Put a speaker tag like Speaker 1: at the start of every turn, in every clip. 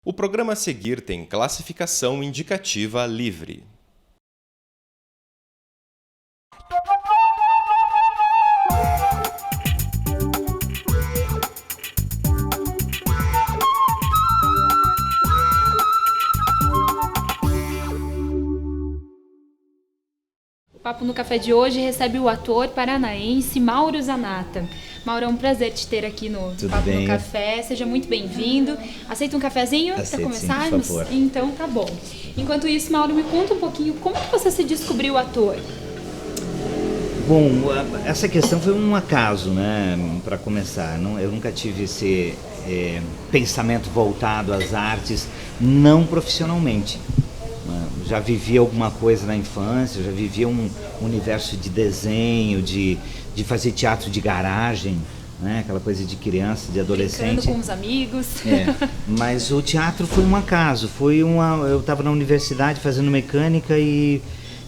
Speaker 1: O programa a seguir tem classificação indicativa livre.
Speaker 2: O Papo no Café de hoje recebe o ator paranaense Mauro Zanata. Mauro, é um prazer te ter aqui no Papo no Café. Seja muito bem-vindo. Aceita um cafezinho para começarmos?
Speaker 3: Sim, por favor.
Speaker 2: Então tá bom. Enquanto isso, Mauro, me conta um pouquinho como que você se descobriu ator?
Speaker 3: Bom, essa questão foi um acaso, né, para começar. Eu nunca tive esse pensamento voltado às artes, não profissionalmente. Já vivia alguma coisa na infância, já vivia um universo de desenho, de fazer teatro de garagem, né? Aquela coisa de criança, de adolescente.
Speaker 2: Brincando com os amigos.
Speaker 3: Mas o teatro foi um acaso. Eu estava na universidade fazendo mecânica e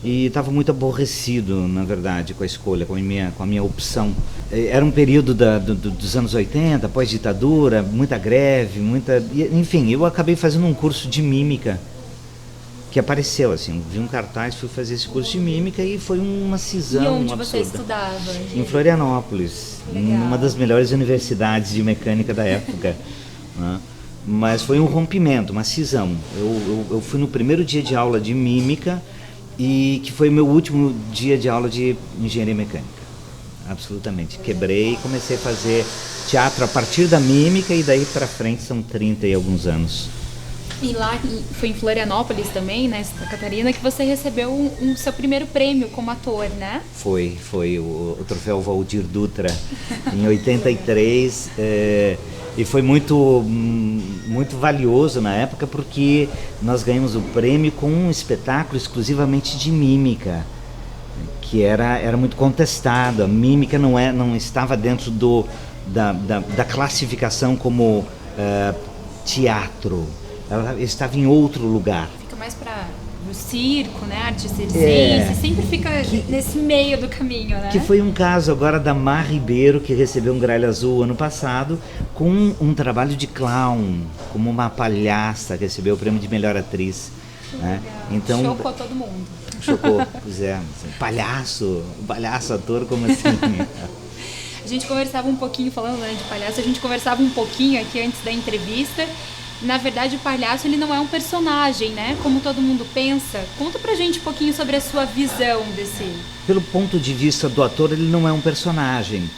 Speaker 3: estava muito aborrecido, na verdade, com a escolha, com a minha opção. Era um período dos anos 80, pós-ditadura, muita greve, enfim, eu acabei fazendo um curso de mímica que apareceu, assim, vi um cartaz, fui fazer esse curso de mímica e foi uma cisão absurda.
Speaker 2: E onde você estudava?
Speaker 3: Em Florianópolis, numa das melhores universidades de mecânica da época, né? Mas foi um rompimento, uma cisão. Eu fui no primeiro dia de aula de mímica e que foi o meu último dia de aula de engenharia mecânica. Absolutamente. Quebrei e comecei a fazer teatro a partir da mímica e daí para frente são 30 e alguns anos.
Speaker 2: E lá, foi em Florianópolis também, né, Santa Catarina, que você recebeu o seu primeiro prêmio como ator, né?
Speaker 3: Foi o troféu Valdir Dutra em 83 e foi muito valioso na época porque nós ganhamos o prêmio com um espetáculo exclusivamente de mímica, que era muito contestado. A mímica não estava dentro da classificação como teatro. Ela estava em outro lugar.
Speaker 2: Fica mais para o circo, né? Arte circense, sempre fica nesse meio do caminho, né?
Speaker 3: Que foi um caso agora da Mar Ribeiro, que recebeu um Gralha Azul ano passado, com um trabalho de clown, como uma palhaça, que recebeu o prêmio de melhor atriz. Né? Então,
Speaker 2: chocou todo mundo.
Speaker 3: Chocou, pois é. Palhaço ator, como assim?
Speaker 2: A gente conversava um pouquinho, falando, né, de palhaço, a gente conversava um pouquinho aqui antes da entrevista. Na verdade, o palhaço, ele não é um personagem, né? Como todo mundo pensa. Conta pra gente um pouquinho sobre a sua visão desse...
Speaker 3: Pelo ponto de vista do ator, ele não é um personagem.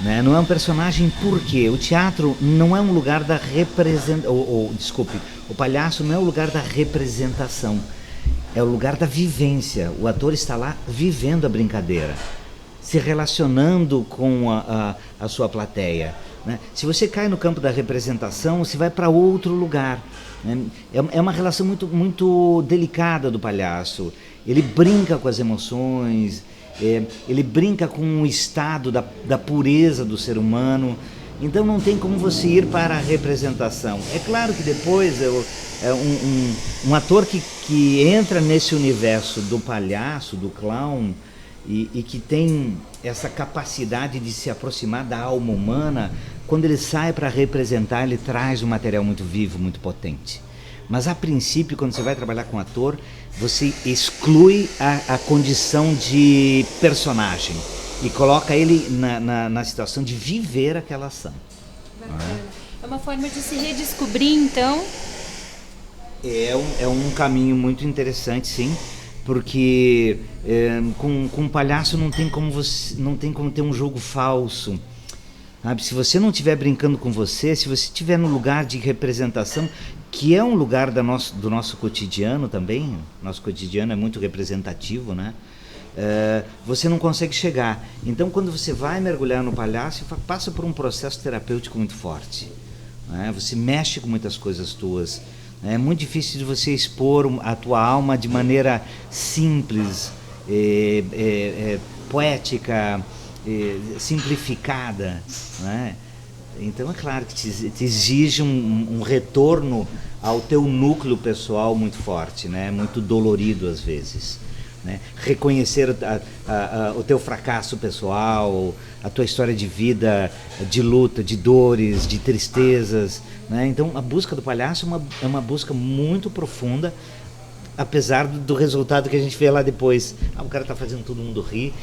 Speaker 3: Né? Não é um personagem porque o teatro não é um lugar da representação... Desculpe, o palhaço não é o lugar da representação. É o lugar da vivência. O ator está lá vivendo a brincadeira, se relacionando com a sua plateia. Né? Se você cai no campo da representação, você vai para outro lugar. Né? É uma relação muito delicada do palhaço. Ele brinca com as emoções, ele brinca com o estado da pureza do ser humano. Então não tem como você ir para a representação. É claro que depois um ator que entra nesse universo do palhaço, do clown, e que tem essa capacidade de se aproximar da alma humana, quando ele sai para representar, ele traz um material muito vivo, muito potente. Mas a princípio, quando você vai trabalhar com ator, você exclui a condição de personagem e coloca ele na situação de viver aquela ação.
Speaker 2: Bacana. É uma forma de se redescobrir, então?
Speaker 3: É um caminho muito interessante, sim. Porque com um palhaço não tem como ter um jogo falso. Sabe? Se você não estiver brincando com você, se você estiver no lugar de representação, que é um lugar do nosso cotidiano também, nosso cotidiano é muito representativo, né? Você não consegue chegar. Então, quando você vai mergulhar no palhaço, passa por um processo terapêutico muito forte. Né? Você mexe com muitas coisas tuas. É muito difícil de você expor a tua alma de maneira simples, poética, simplificada. Né? Então é claro que te exige um retorno ao teu núcleo pessoal muito forte, né? Muito dolorido às vezes. né? Reconhecer o teu fracasso pessoal, a tua história de vida, de luta, de dores, de tristezas, né? Então a busca do palhaço é uma busca muito profunda, apesar do resultado que a gente vê lá depois. O cara está fazendo todo mundo rir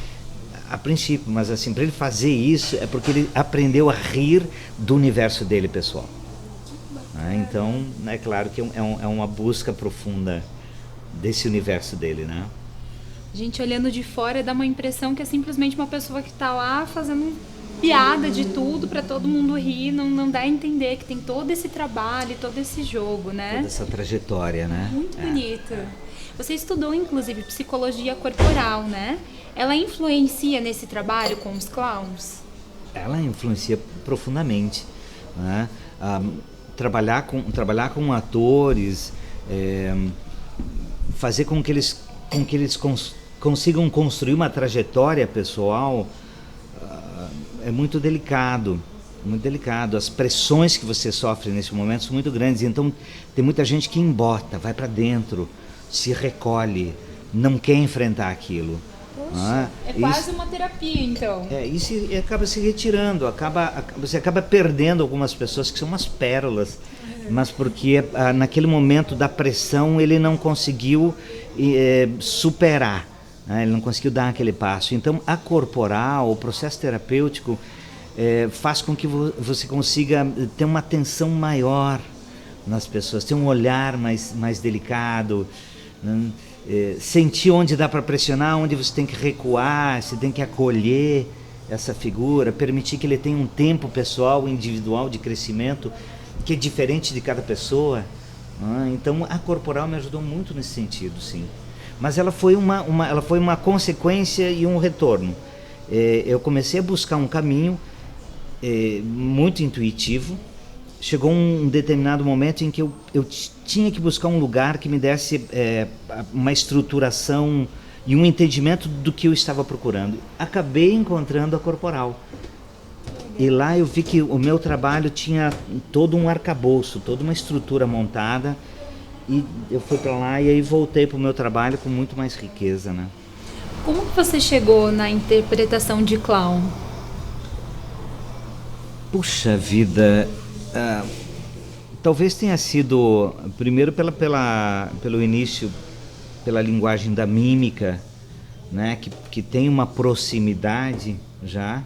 Speaker 3: a princípio, mas assim, para ele fazer isso é porque ele aprendeu a rir do universo dele pessoal. Então, é claro que é uma busca profunda desse universo dele, né?
Speaker 2: A gente olhando de fora dá uma impressão que é simplesmente uma pessoa que está lá fazendo piada de tudo para todo mundo rir, não dá a entender que tem todo esse trabalho, todo esse jogo, né?
Speaker 3: Toda essa trajetória, né?
Speaker 2: Muito bonito. Você estudou, inclusive, psicologia corporal, né? Ela influencia nesse trabalho com os clowns?
Speaker 3: Ela influencia profundamente, né? Trabalhar com atores, fazer com que eles consigam construir uma trajetória pessoal, é muito delicado, muito delicado. As pressões que você sofre nesse momento são muito grandes, então tem muita gente que embota, vai para dentro, se recolhe, não quer enfrentar aquilo.
Speaker 2: Poxa, é quase uma terapia, então.
Speaker 3: Isso acaba se retirando, você acaba perdendo algumas pessoas que são umas pérolas, mas porque naquele momento da pressão ele não conseguiu superar, né? Ele não conseguiu dar aquele passo. Então a corporal, o processo terapêutico faz com que você consiga ter uma atenção maior nas pessoas, ter um olhar mais delicado, né? Sentir onde dá para pressionar, onde você tem que recuar, você tem que acolher essa figura, permitir que ele tenha um tempo pessoal, individual de crescimento que é diferente de cada pessoa. Então a corporal me ajudou muito nesse sentido, sim. Mas ela foi uma consequência e um retorno. Eu comecei a buscar um caminho muito intuitivo. Chegou um determinado momento em que eu tinha que buscar um lugar que me desse uma estruturação e um entendimento do que eu estava procurando. Acabei encontrando a corporal. E lá eu vi que o meu trabalho tinha todo um arcabouço, toda uma estrutura montada. E eu fui para lá e aí voltei para o meu trabalho com muito mais riqueza, né?
Speaker 2: Como que você chegou na interpretação de clown?
Speaker 3: Puxa vida... talvez tenha sido primeiro pelo início, pela linguagem da mímica, né, que tem uma proximidade já.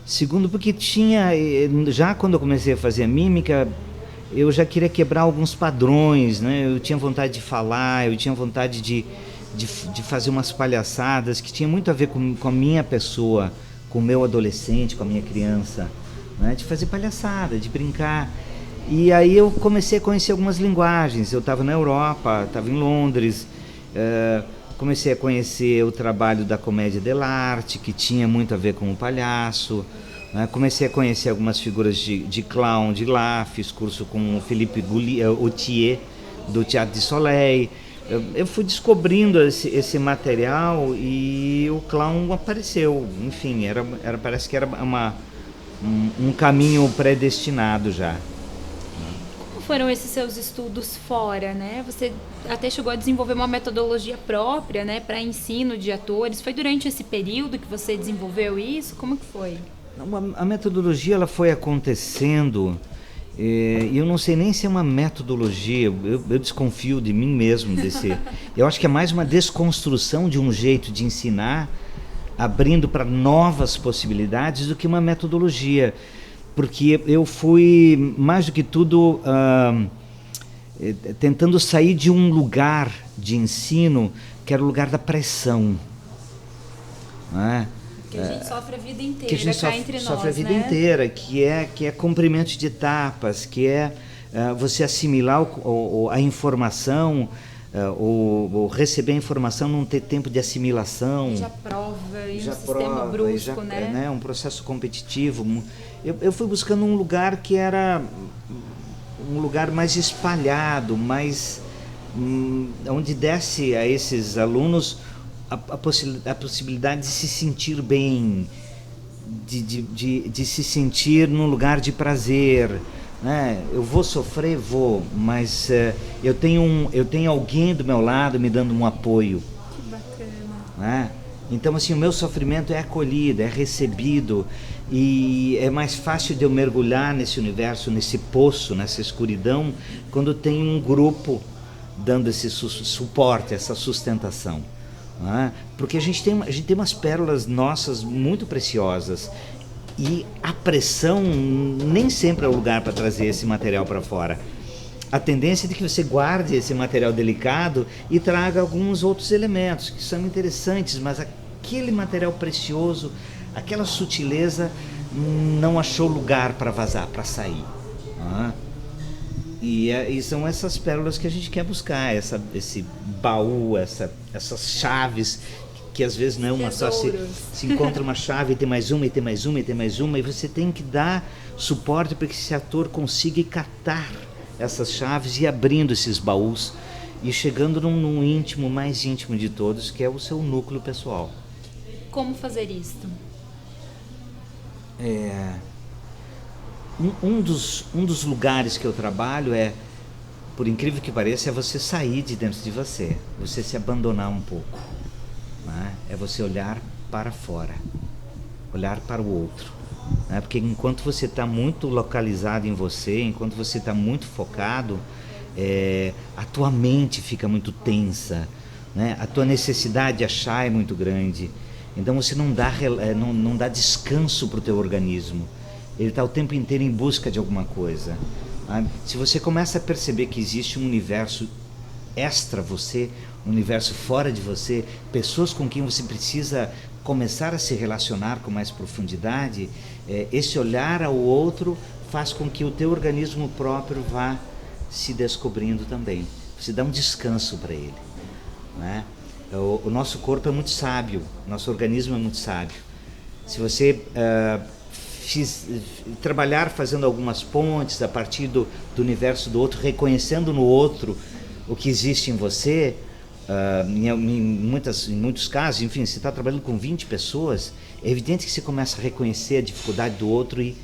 Speaker 3: Segundo, porque já quando eu comecei a fazer a mímica, eu já queria quebrar alguns padrões, né? Eu tinha vontade de falar, eu tinha vontade de fazer umas palhaçadas que tinha muito a ver com a minha pessoa, com o meu adolescente, com a minha criança, né? De fazer palhaçada, de brincar. E aí eu comecei a conhecer algumas linguagens. Eu estava na Europa, estava em Londres, comecei a conhecer o trabalho da comédia dell'arte, que tinha muito a ver com o palhaço, né? Comecei a conhecer algumas figuras de clown de lá, fiz curso com o Philippe Gautier, do Teatro de Soleil. Eu fui descobrindo esse material e o clown apareceu. Enfim, parece que era um caminho predestinado já.
Speaker 2: Como foram esses seus estudos fora, né? Você até chegou a desenvolver uma metodologia própria, né, para ensino de atores. Foi durante esse período que você desenvolveu isso? Como que foi?
Speaker 3: A metodologia ela foi acontecendo, e eu não sei nem se é uma metodologia, eu desconfio de mim mesmo eu acho que é mais uma desconstrução de um jeito de ensinar, abrindo para novas possibilidades, do que uma metodologia, porque eu fui mais do que tudo tentando sair de um lugar de ensino que era o lugar da pressão, né?
Speaker 2: Que a gente sofre a vida inteira,
Speaker 3: que a gente sofre a vida inteira, que é cumprimento de etapas, que é você assimilar a informação, ou receber a informação, não ter tempo de assimilação.
Speaker 2: Já prova, e um sistema brusco, né?
Speaker 3: Um processo competitivo. Eu fui buscando um lugar que era um lugar mais espalhado, onde desse a esses alunos a possibilidade de se sentir bem, de se sentir num lugar de prazer, né? Eu vou sofrer, mas eu tenho alguém do meu lado me dando um apoio.
Speaker 2: Que bacana.
Speaker 3: né? Então, assim, o meu sofrimento é acolhido, é recebido, e é mais fácil de eu mergulhar nesse universo, nesse poço, nessa escuridão, quando tem um grupo dando esse suporte, essa sustentação, né? Porque a gente tem umas pérolas nossas muito preciosas, e a pressão nem sempre é o lugar para trazer esse material para fora. A tendência é de que você guarde esse material delicado e traga alguns outros elementos que são interessantes, mas aquele material precioso, aquela sutileza, não achou lugar para vazar, para sair. E são essas pérolas que a gente quer buscar, esse baú, essas chaves, que às vezes não é uma só, se encontra uma chave e tem mais uma, e tem mais uma, e tem mais uma, e você tem que dar suporte para que esse ator consiga catar essas chaves e abrindo esses baús e chegando num íntimo, mais íntimo de todos, que é o seu núcleo pessoal.
Speaker 2: Como fazer isto?
Speaker 3: Um dos lugares que eu trabalho por incrível que pareça, é você sair de dentro de você se abandonar um pouco, né? É você olhar para fora, olhar para o outro, né? Porque enquanto você está muito localizado em você, enquanto você está muito focado, a tua mente fica muito tensa, né? A tua necessidade de achar é muito grande, então você não dá descanso para o teu organismo. Ele está o tempo inteiro em busca de alguma coisa. Se você começa a perceber que existe um universo extra você, um universo fora de você, pessoas com quem você precisa começar a se relacionar com mais profundidade, esse olhar ao outro faz com que o teu organismo próprio vá se descobrindo também. Você dá um descanso para ele, né? O nosso corpo é muito sábio, nosso organismo é muito sábio. Se você trabalhar fazendo algumas pontes a partir do universo do outro, reconhecendo no outro o que existe em você, em muitos casos, enfim, você está trabalhando com 20 pessoas, é evidente que você começa a reconhecer a dificuldade do outro e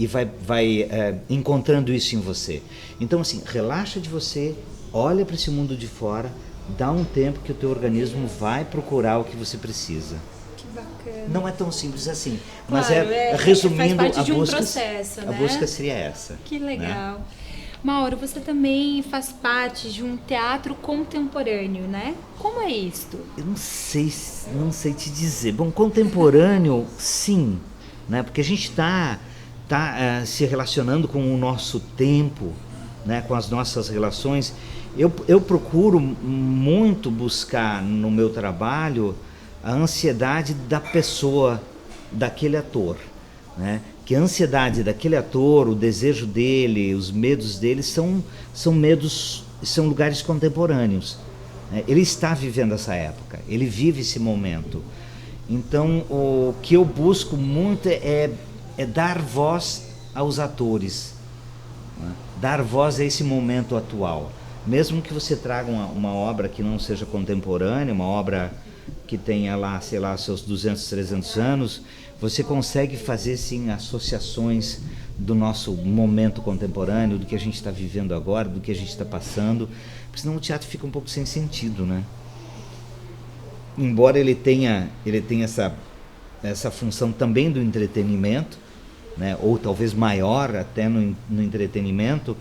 Speaker 3: vai encontrando isso em você. Então, assim, relaxa de você, olha para esse mundo de fora, dá um tempo que o teu organismo vai procurar o que você precisa.
Speaker 2: Que bacana.
Speaker 3: Não é tão simples assim,
Speaker 2: claro,
Speaker 3: mas resumindo,
Speaker 2: faz parte de
Speaker 3: a
Speaker 2: busca, processo,
Speaker 3: a
Speaker 2: né?
Speaker 3: busca seria essa.
Speaker 2: Que legal.
Speaker 3: Né?
Speaker 2: Mauro, você também faz parte de um teatro contemporâneo, né? Como é isto?
Speaker 3: Eu não sei te dizer. Bom, contemporâneo, sim, né? Porque a gente está se relacionando com o nosso tempo, né? Com as nossas relações. Eu procuro muito buscar no meu trabalho a ansiedade da pessoa, daquele ator, né? Que a ansiedade daquele ator, o desejo dele, os medos dele são medos, são lugares contemporâneos, né? Ele está vivendo essa época, ele vive esse momento. Então, o que eu busco muito é dar voz aos atores, né? Dar voz a esse momento atual. Mesmo que você traga uma obra que não seja contemporânea, uma obra que tenha lá, sei lá, seus 200, 300 anos, você consegue fazer, sim, associações do nosso momento contemporâneo, do que a gente está vivendo agora, do que a gente está passando, porque senão o teatro fica um pouco sem sentido, né? Embora ele tenha essa função também do entretenimento, né? Ou talvez maior até no entretenimento,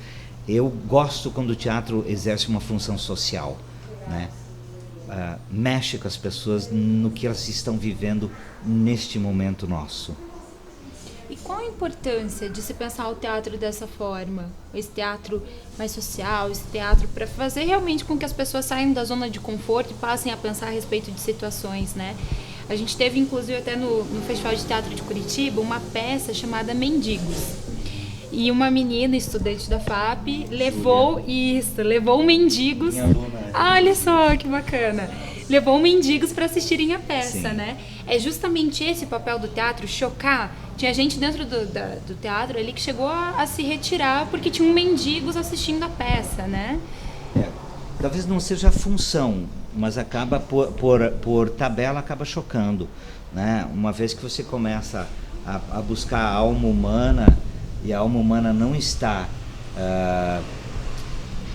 Speaker 3: eu gosto quando o teatro exerce uma função social, né? Mexe com as pessoas no que elas estão vivendo neste momento nosso.
Speaker 2: E qual a importância de se pensar o teatro dessa forma? Esse teatro mais social, esse teatro para fazer realmente com que as pessoas saiam da zona de conforto e passem a pensar a respeito de situações, né? A gente teve, inclusive, até no Festival de Teatro de Curitiba, uma peça chamada Mendigos. E uma menina, estudante da FAP, levou mendigos. Olha só que bacana! Levou mendigos para assistirem a peça, sim, né? É justamente esse papel do teatro, chocar. Tinha gente dentro do teatro ali que chegou a se retirar porque tinham mendigos assistindo a peça, né?
Speaker 3: Talvez não seja a função, mas acaba por tabela, acaba chocando, né? Uma vez que você começa a buscar a alma humana, e a alma humana não está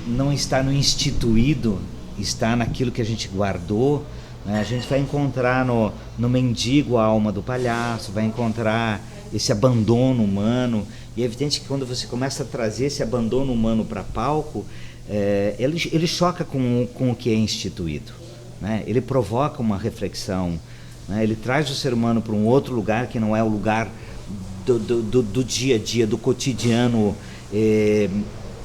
Speaker 3: no instituído, está naquilo que a gente guardou, né? A gente vai encontrar no mendigo a alma do palhaço, vai encontrar esse abandono humano. E é evidente que quando você começa a trazer esse abandono humano para palco, ele choca com o que é instituído, né? Ele provoca uma reflexão, né? Ele traz o ser humano para um outro lugar que não é o lugar do dia a dia, do cotidiano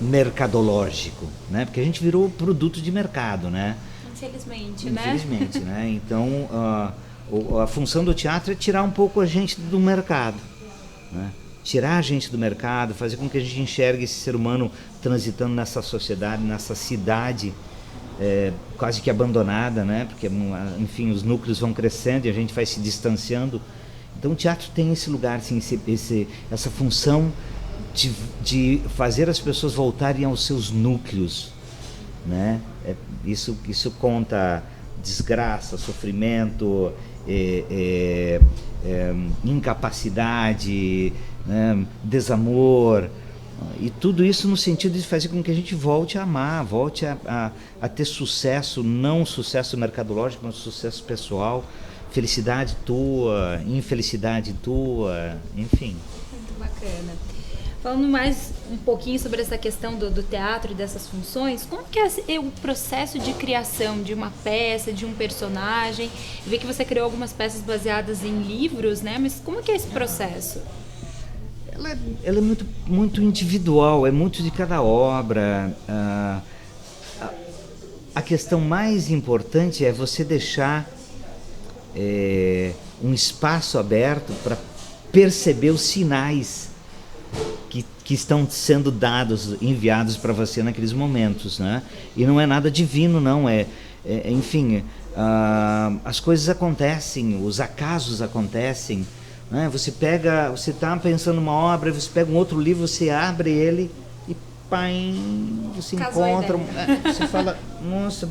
Speaker 3: mercadológico, né? Porque a gente virou produto de mercado, né?
Speaker 2: Infelizmente,
Speaker 3: né? Então, a função do teatro é tirar um pouco a gente do mercado, né? Tirar a gente do mercado, fazer com que a gente enxergue esse ser humano transitando nessa sociedade, nessa cidade quase que abandonada, né? Porque, enfim, os núcleos vão crescendo e a gente vai se distanciando. Então o teatro tem esse lugar, assim, essa função de fazer as pessoas voltarem aos seus núcleos, né? Isso conta desgraça, sofrimento, incapacidade, né? Desamor, e tudo isso no sentido de fazer com que a gente volte a amar, volte a ter sucesso, não sucesso mercadológico, mas sucesso pessoal, felicidade tua, infelicidade tua, enfim.
Speaker 2: Muito bacana. Falando mais um pouquinho sobre essa questão do teatro e dessas funções, como que é o processo de criação de uma peça, de um personagem? Eu vi que você criou algumas peças baseadas em livros, né? Mas como que é esse processo?
Speaker 3: Ela é muito, muito individual, é muito de cada obra. A questão mais importante é você deixar um espaço aberto para perceber os sinais que estão sendo dados, enviados para você naqueles momentos, né? E não é nada divino, não. Enfim, as coisas acontecem, os acasos acontecem, né? Você está pensando numa obra, você pega um outro livro, você abre ele e você encontra, você fala, nossa,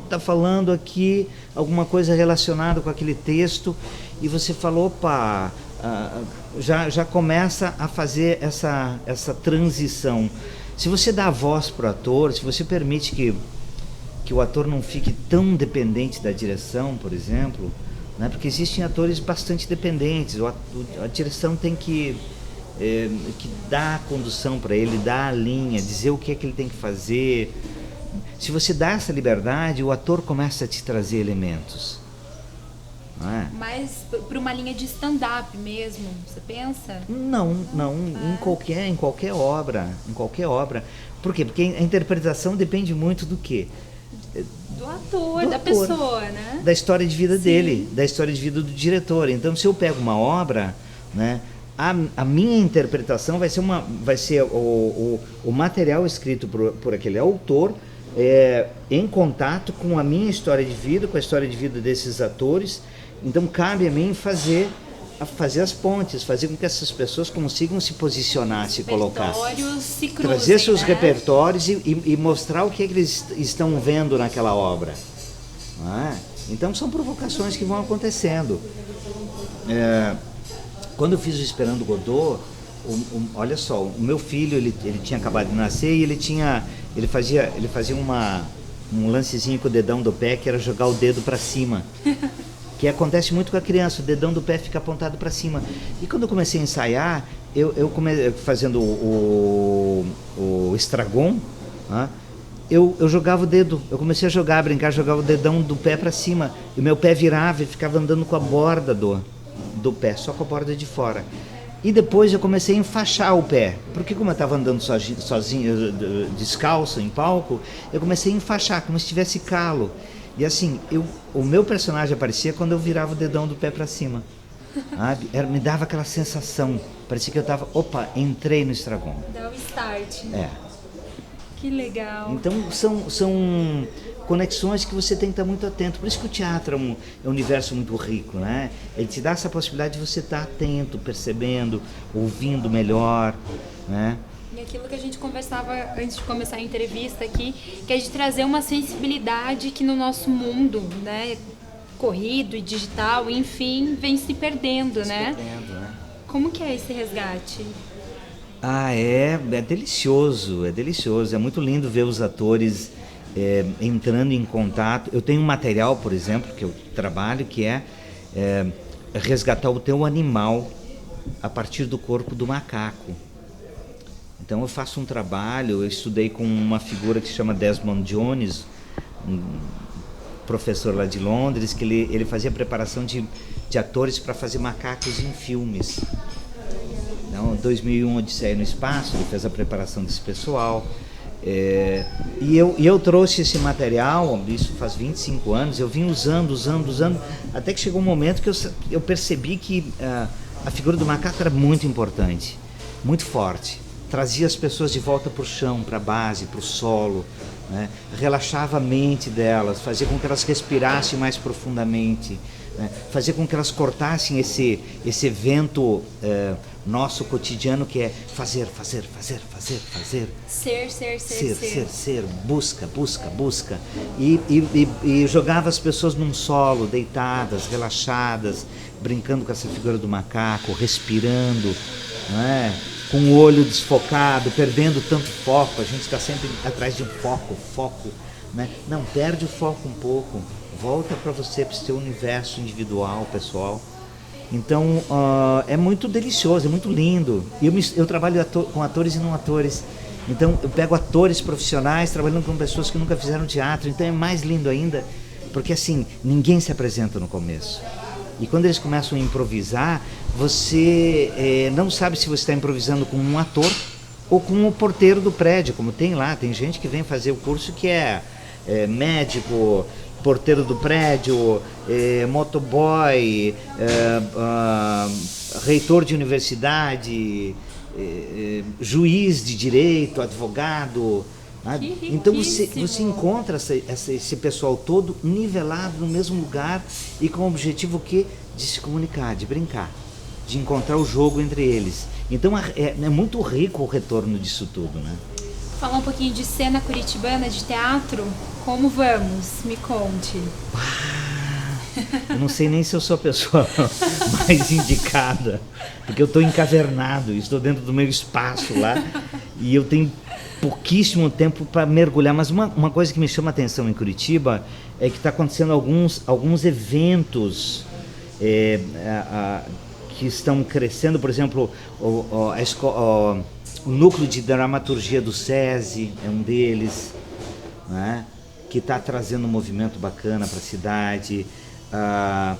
Speaker 3: está falando aqui alguma coisa relacionada com aquele texto, e você fala, opa, já começa a fazer essa transição. Se você dá voz para o ator, se você permite que o ator não fique tão dependente da direção, por exemplo, né? Porque existem atores bastante dependentes, a direção tem que dar a condução para ele, dar a linha, dizer o que é que ele tem que fazer. Se você dá essa liberdade, o ator começa a te trazer elementos.
Speaker 2: Mas para uma linha de stand-up mesmo, você pensa?
Speaker 3: Não, em qualquer obra. Por quê? Porque a interpretação depende muito do quê?
Speaker 2: Do ator, da pessoa, né?
Speaker 3: Da história de vida dele, da história de vida do diretor. Então, se eu pego uma obra, né, a minha interpretação vai ser o material escrito por aquele autor, em contato com a minha história de vida, com a história de vida desses atores. Então cabe a mim fazer as pontes, fazer com que essas pessoas consigam se posicionar, se colocar,
Speaker 2: se cruzem,
Speaker 3: trazer seus
Speaker 2: né?
Speaker 3: repertórios e mostrar o que eles estão vendo naquela obra. Então são provocações que vão acontecendo. Quando eu fiz o Esperando Godot, olha só, o meu filho ele tinha acabado de nascer e ele fazia um lancezinho com o dedão do pé, que era jogar o dedo para cima. Que acontece muito com a criança, o dedão do pé fica apontado para cima. E quando eu comecei a ensaiar, eu comecei fazendo o estragon, eu jogava o dedo, eu comecei a brincar, jogava o dedão do pé para cima, e meu pé virava e ficava andando com a borda do pé, só com a borda de fora. E depois eu comecei a enfaixar o pé, porque como eu estava andando sozinho, descalço em palco, eu comecei a enfaixar, como se tivesse calo. E assim, o meu personagem aparecia quando eu virava o dedão do pé para cima. Me dava aquela sensação, parecia que eu estava, entrei no estragon.
Speaker 2: Dá o start. Que legal.
Speaker 3: Então são conexões que você tem que estar muito atento. Por isso que o teatro é um universo muito rico, né? Ele te dá essa possibilidade de você estar atento, percebendo, ouvindo melhor, né?
Speaker 2: E aquilo que a gente conversava antes de começar a entrevista aqui, que é de trazer uma sensibilidade que no nosso mundo, né, corrido e digital, enfim, vem se perdendo, né? Como que é esse resgate?
Speaker 3: É delicioso, é muito lindo ver os atores entrando em contato. Eu tenho um material, por exemplo, que eu trabalho, que é resgatar o teu animal a partir do corpo do macaco. Então eu faço um trabalho, eu estudei com uma figura que se chama Desmond Jones, um professor lá de Londres, que ele fazia preparação de atores para fazer macacos em filmes. Então, 2001, Odisseia no Espaço, ele fez a preparação desse pessoal. E eu trouxe esse material, isso faz 25 anos, eu vim usando, até que chegou um momento que eu percebi que a figura do macaco era muito importante, muito forte. Trazia as pessoas de volta para o chão, para a base, para o solo, né? Relaxava a mente delas, fazia com que elas respirassem mais profundamente, né? Fazia com que elas cortassem esse evento nosso cotidiano, que é fazer. Ser, busca. E jogava as pessoas num solo, deitadas, relaxadas, brincando com essa figura do macaco, respirando, não é? Com o olho desfocado, perdendo tanto foco. A gente está sempre atrás de um foco, né? Não, perde o foco um pouco, volta para você, para o seu universo individual, pessoal. Então é muito delicioso, é muito lindo. Eu trabalho com atores e não atores. Então eu pego atores profissionais trabalhando com pessoas que nunca fizeram teatro. Então é mais lindo ainda, porque assim, ninguém se apresenta no começo. E quando eles começam a improvisar, você não sabe se você está improvisando com um ator ou com o porteiro do prédio, como tem lá. Tem gente que vem fazer o curso que é médico, porteiro do prédio, motoboy, reitor de universidade, juiz de direito, advogado. Então você encontra esse pessoal todo nivelado no mesmo lugar e com o objetivo de se comunicar, de brincar, de encontrar o jogo entre eles. Então é muito rico o retorno disso tudo, né?
Speaker 2: Falar um pouquinho de cena curitibana, de teatro, como vamos? Me conte.
Speaker 3: Eu não sei nem se eu sou a pessoa mais indicada, porque eu estou encavernado, estou dentro do meu espaço lá e eu tenho pouquíssimo tempo para mergulhar. Mas uma coisa que me chama a atenção em Curitiba é que está acontecendo alguns eventos que estão crescendo. Por exemplo, o núcleo de dramaturgia do SESI é um deles, né? Que está trazendo um movimento bacana para a cidade. A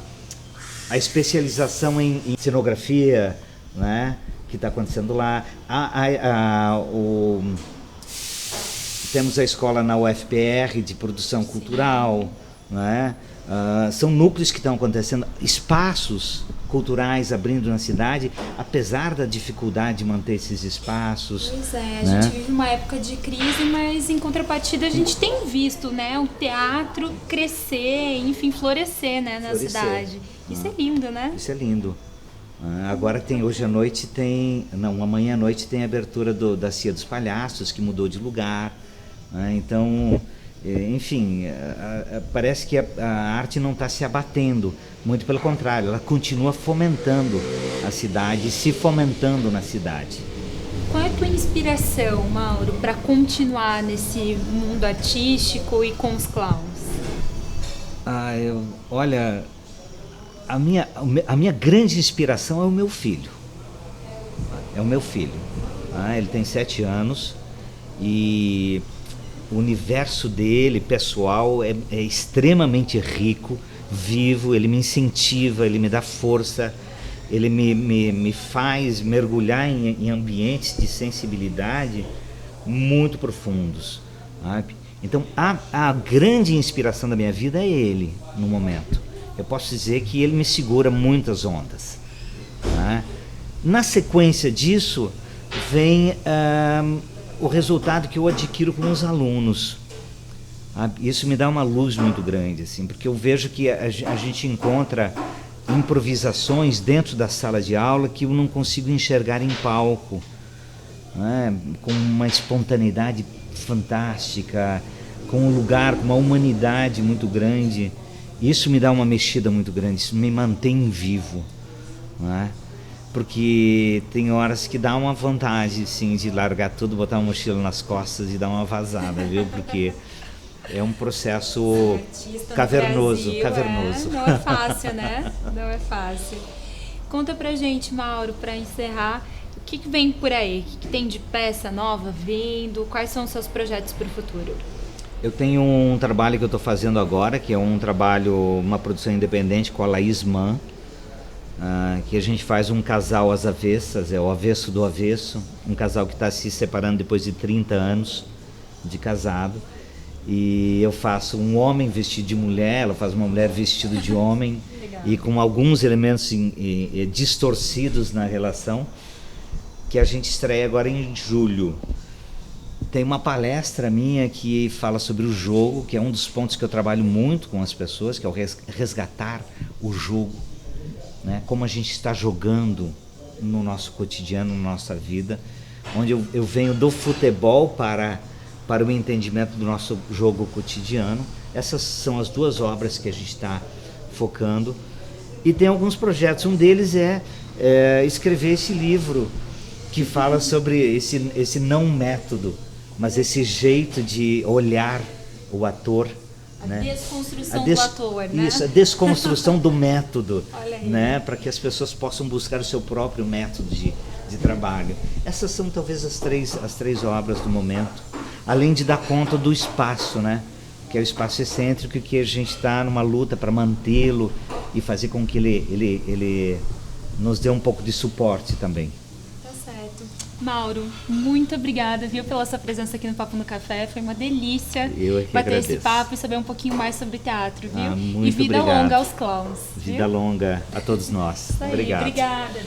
Speaker 3: especialização em cenografia, né? Que está acontecendo lá. Temos a escola na UFPR de produção cultural, né? São núcleos que estão acontecendo, espaços culturais abrindo na cidade, apesar da dificuldade de manter esses espaços.
Speaker 2: Pois é, a gente vive uma época de crise, mas em contrapartida a gente tem visto, né, o teatro crescer, enfim, florescer, né, na cidade. Isso é lindo, né?
Speaker 3: Isso é lindo. Agora hoje à noite amanhã à noite tem a abertura da Cia dos Palhaços, que mudou de lugar. Então, enfim, parece que a arte não está se abatendo, muito pelo contrário, ela continua fomentando a cidade, se fomentando na cidade.
Speaker 2: Qual é a tua inspiração, Mauro, para continuar nesse mundo artístico e com os clowns?
Speaker 3: Olha, a minha grande inspiração é o meu filho. Ele tem 7 anos e o universo dele, pessoal, é extremamente rico, vivo. Ele me incentiva, ele me dá força, ele me faz mergulhar em ambientes de sensibilidade muito profundos, sabe? Então a grande inspiração da minha vida é ele, no momento. Eu posso dizer que ele me segura muitas ondas, né? Na sequência disso vem o resultado que eu adquiro com os alunos. Isso me dá uma luz muito grande, assim, porque eu vejo que a gente encontra improvisações dentro da sala de aula que eu não consigo enxergar em palco, né? Com uma espontaneidade fantástica, com um lugar, com uma humanidade muito grande. Isso me dá uma mexida muito grande, isso me mantém vivo, né? Porque tem horas que dá uma vontade, sim, de largar tudo, botar uma mochila nas costas e dar uma vazada, viu? Porque É um processo
Speaker 2: Artista no
Speaker 3: cavernoso,
Speaker 2: Brasil,
Speaker 3: cavernoso.
Speaker 2: Não é fácil, né? Não é fácil. Conta pra gente, Mauro, pra encerrar, o que vem por aí? O que tem de peça nova vindo? Quais são os seus projetos para o futuro?
Speaker 3: Eu tenho um trabalho que eu estou fazendo agora, que é um trabalho, uma produção independente com a Laís Mann, que a gente faz um casal às avessas, é o avesso do avesso, um casal que está se separando depois de 30 anos de casado, e eu faço um homem vestido de mulher, ela faz uma mulher vestida de homem, e com alguns elementos distorcidos na relação, que a gente estreia agora em julho. Tem uma palestra minha que fala sobre o jogo, que é um dos pontos que eu trabalho muito com as pessoas, que é o resgatar o jogo, né? Como a gente está jogando no nosso cotidiano, na nossa vida, onde eu venho do futebol para o entendimento do nosso jogo cotidiano. Essas são as duas obras que a gente está focando. E tem alguns projetos, um deles é escrever esse livro que fala sobre esse não método, mas esse jeito de olhar o ator.
Speaker 2: A
Speaker 3: desconstrução
Speaker 2: do ator, né?
Speaker 3: Isso, a desconstrução do método,
Speaker 2: Olha aí.
Speaker 3: né? Para que as pessoas possam buscar o seu próprio método de trabalho. Essas são talvez as três obras do momento, além de dar conta do espaço, né? Que é o espaço excêntrico, que a gente está numa luta para mantê-lo e fazer com que ele nos dê um pouco de suporte também.
Speaker 2: Tá certo. Mauro, muito obrigada, viu, pela sua presença aqui no Papo no Café. Foi uma delícia bater esse papo e saber um pouquinho mais sobre teatro, viu?
Speaker 3: Muito
Speaker 2: e vida
Speaker 3: obrigado.
Speaker 2: longa aos clowns.
Speaker 3: Vida longa a todos nós.
Speaker 2: Isso aí,
Speaker 3: Obrigado.
Speaker 2: Obrigada.